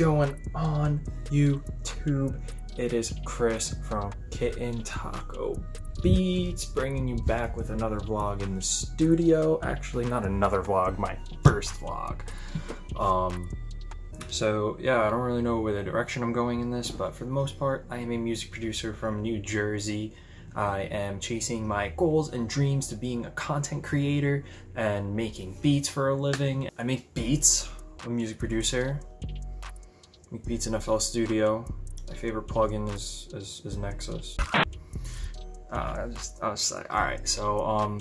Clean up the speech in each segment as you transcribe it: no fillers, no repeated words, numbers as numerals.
going on YouTube? It is Chris from Kitten Taco Beats, bringing you back with another vlog in the studio. Actually, not another vlog, my first vlog. So yeah, I don't really know where the direction I'm going in this, but for the most part, I am a music producer from New Jersey. I am chasing my goals and dreams to being a content creator and making beats for a living. I make beats. I'm a music producer. Make beats in FL Studio. My favorite plugin is Nexus. I was like, all right, so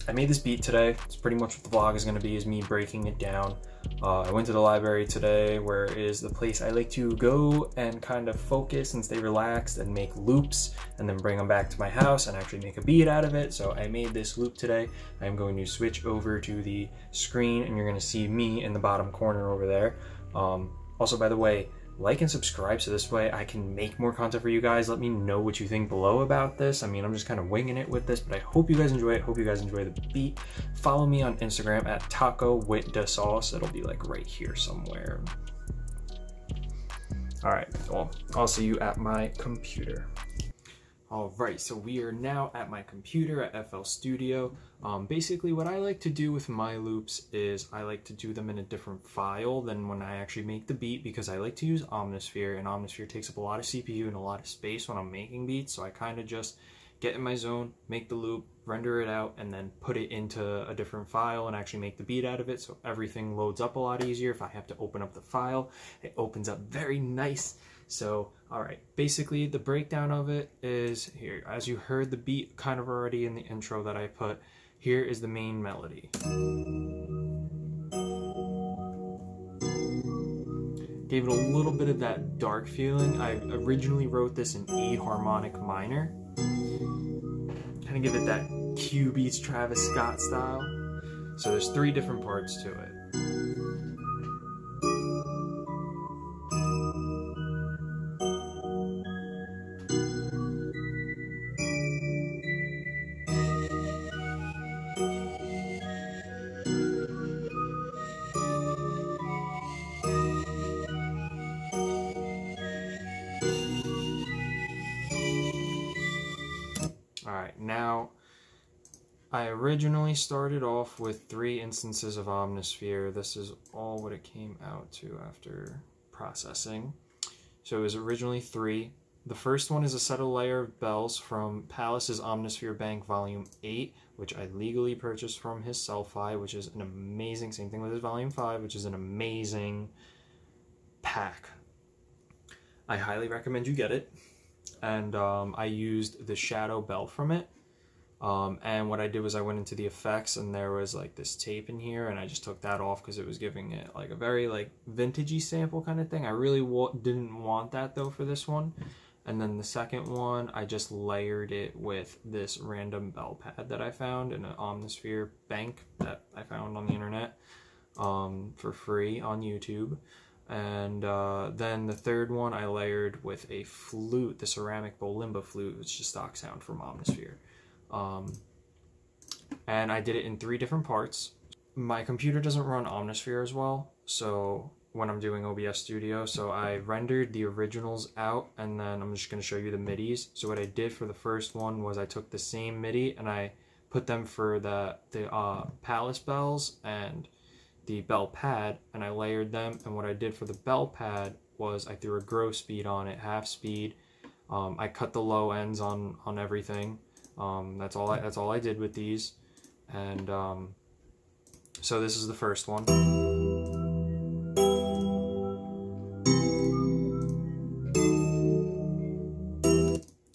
I made this beat today. It's pretty much what the vlog is gonna be, is me breaking it down. I went to the library today, where is the place I like to go and kind of focus and stay relaxed and make loops and then bring them back to my house and actually make a beat out of it. So I made this loop today. I'm going to switch over to the screen and you're gonna see me in the bottom corner over there. Also, by the way, like and subscribe so this way I can make more content for you guys. Let me know what you think below about this. I mean, I'm just kind of winging it with this, but I hope you guys enjoy it. Hope you guys enjoy the beat. Follow me on Instagram at taco-with-the-sauce. It'll be like right here somewhere. All right, well, I'll see you at my computer. All right, so we are now at my computer at FL Studio. Basically, what I like to do with my loops is I like to do them in a different file than when I actually make the beat, because I like to use Omnisphere, and Omnisphere takes up a lot of CPU and a lot of space when I'm making beats. So I kind of just get in my zone, make the loop, render it out, and then put it into a different file and actually make the beat out of it. So everything loads up a lot easier. If I have to open up the file, it opens up very nice. So, all right, basically the breakdown of it is here. As you heard the beat kind of already in the intro that I put, here is the main melody. Gave it a little bit of that dark feeling. I originally wrote this in E harmonic minor. Kind of give it that Q Beats Travis Scott style. So there's 3 different parts to it. Alright, now I originally started off with 3 instances of Omnisphere. This is all what it came out to after processing. So it was originally 3. The first one is a set of layer of bells from Palace's Omnisphere Bank Volume 8, which I legally purchased from his Selfie, which is an amazing, same thing with his Volume 5, which is an amazing pack. I highly recommend you get it. And I used the shadow bell from it. And what I did was I went into the effects, and there was like this tape in here, and I just took that off because it was giving it like a very like vintagey sample kind of thing. I really didn't want that though for this one. And then the second one, I just layered it with this random bell pad that I found in an Omnisphere bank that I found on the internet for free on YouTube. And then the third one I layered with a flute, the ceramic bolimba flute, which is just stock sound from Omnisphere. And I did it in 3 different parts. My computer doesn't run Omnisphere as well, so when I'm doing OBS Studio, so I rendered the originals out, and then I'm just going to show you the MIDIs. So what I did for the first one was I took the same MIDI and I put them for the Palace bells and the bell pad, and I layered them. And what I did for the bell pad was I threw a grow speed on it, half speed. I cut the low ends on everything. That's all I did with these. And so this is the first one.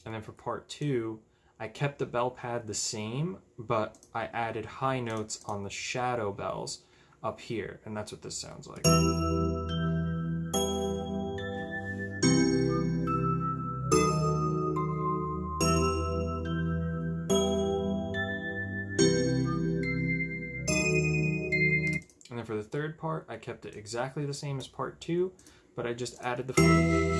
And then for part 2, I kept the bell pad the same, but I added high notes on the shadow bells up here, and that's what this sounds like. And then for the third part, I kept it exactly the same as part 2, but I just added the flute.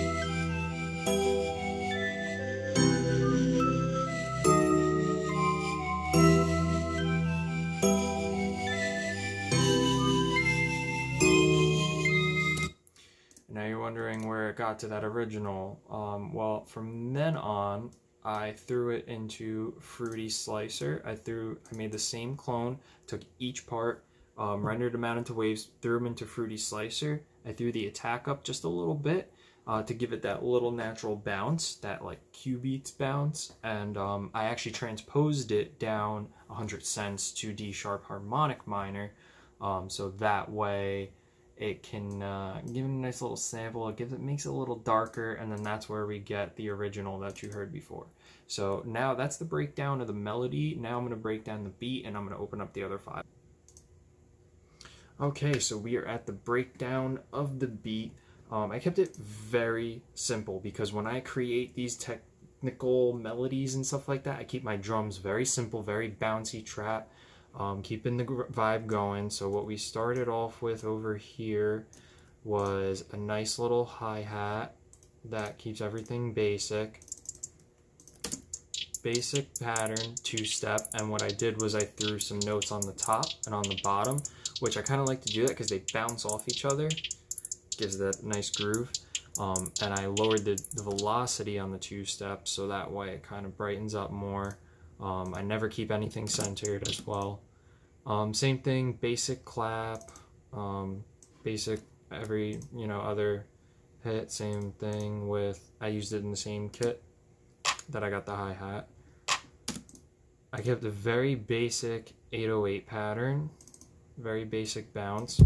it got to that original. Well, from then on, I threw it into Fruity Slicer. I made the same clone, took each part, rendered them out into waves, threw them into Fruity Slicer. I threw the attack up just a little bit to give it that little natural bounce, that like Q-beats bounce, and I actually transposed it down 100 cents to D-sharp harmonic minor, so that way it can give it a nice little sample. It makes it a little darker, and then that's where we get the original that you heard before. So now that's the breakdown of the melody. Now I'm going to break down the beat, and I'm going to open up the other file. Okay, so we are at the breakdown of the beat. I kept it very simple because when I create these technical melodies and stuff like that, I keep my drums very simple, very bouncy trap. Keeping the vibe going. So what we started off with over here was a nice little hi-hat that keeps everything basic pattern, two-step, and what I did was I threw some notes on the top and on the bottom, which I kind of like to do that because they bounce off each other, gives that nice groove. And I lowered the velocity on the two-step so that way it kind of brightens up more. I never keep anything centered as well. Same thing, basic clap, basic every, other hit, same thing with, I used it in the same kit that I got the hi-hat. I kept a very basic 808 pattern, very basic bounce.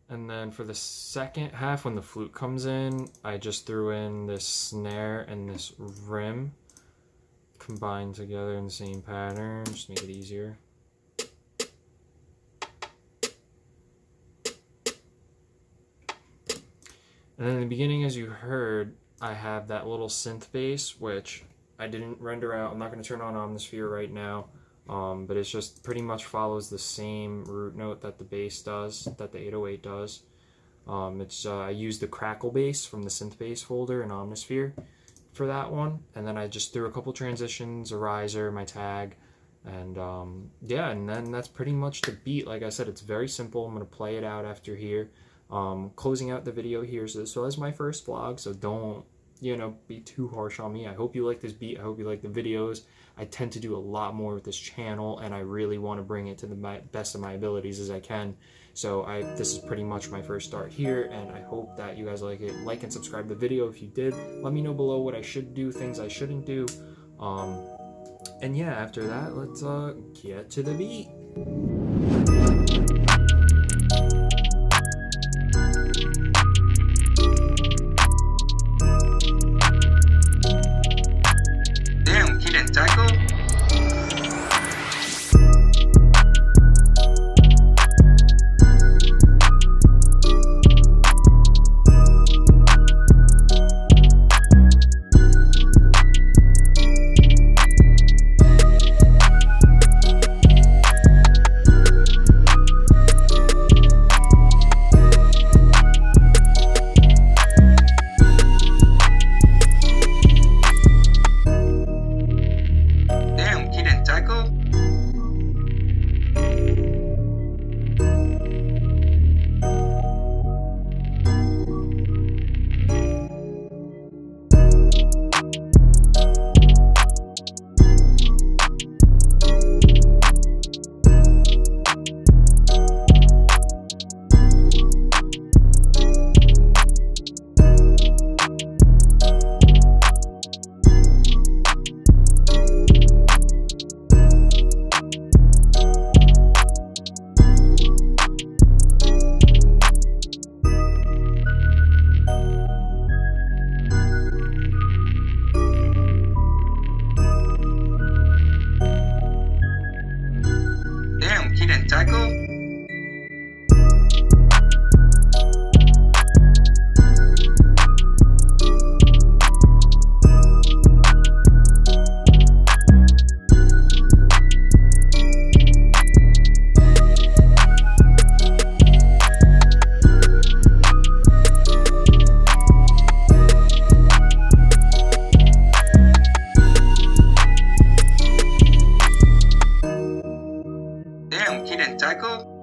And then for the second half, when the flute comes in, I just threw in this snare and this rim combined together in the same pattern, just to make it easier. And then in the beginning, as you heard, I have that little synth bass, which I didn't render out. I'm not going to turn on Omnisphere right now. But it's just pretty much follows the same root note that the bass does, that the 808 does. I used the crackle bass from the synth bass folder in Omnisphere for that one, and then I just threw a couple transitions, a riser, my tag, and yeah, and then that's pretty much the beat. Like I said, it's very simple. I'm gonna play it out after here. Closing out the video here. So this was my first vlog, so don't be too harsh on me. I hope you like this beat. I hope you like the videos. I tend to do a lot more with this channel, and I really want to bring it to the best of my abilities as I can. So this is pretty much my first start here, and I hope that you guys like it. Like and subscribe the video if you did. Let me know below what I should do, things I shouldn't do. And yeah, after that, let's get to the beat. Taiko?